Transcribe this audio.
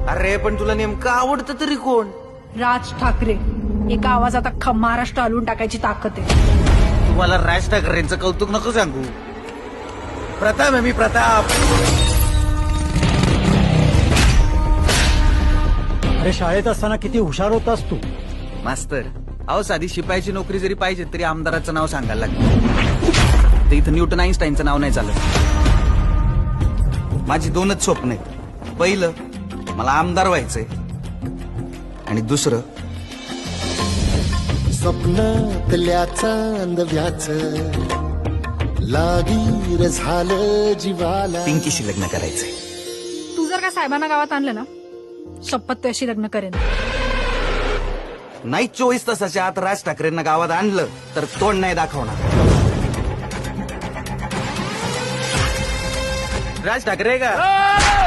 अरे पण तुला नेमकं आवडतं तरी कोण? राज ठाकरे. एका आवाजात अख्खा महाराष्ट्र हलवून टाकायची ताकद आहे. तुम्हाला राज ठाकरेंचं कौतुक नको सांगू. प्रताप आहे मी, प्रताप. अरे शाळेत असताना किती हुशार होतास तू. मास्तर, अहो साधी शिपायाची नोकरी जरी पाहिजे तरी आमदाराचं नाव सांगायला लागलं. ते इथं न्यूटन आईन्स्टाईनचं नाव नाही चालत. माझी दोनच स्वप्न आहेत. पहिलं, मला आमदार व्हायचंय, आणि दुसरं, स्वप्नातल्या चांदव्याच लागीर झालं जीवाला. पिंकीशी लग्न करायचंय. तू जर का साहेबांना गावात आणलं ना, शपथ त्याशी लग्न करेन. नाही 24 तासाच्या आत राज ठाकरेंना गावात आणलं तर तोंड नाही दाखवणार. राज ठाकरे का?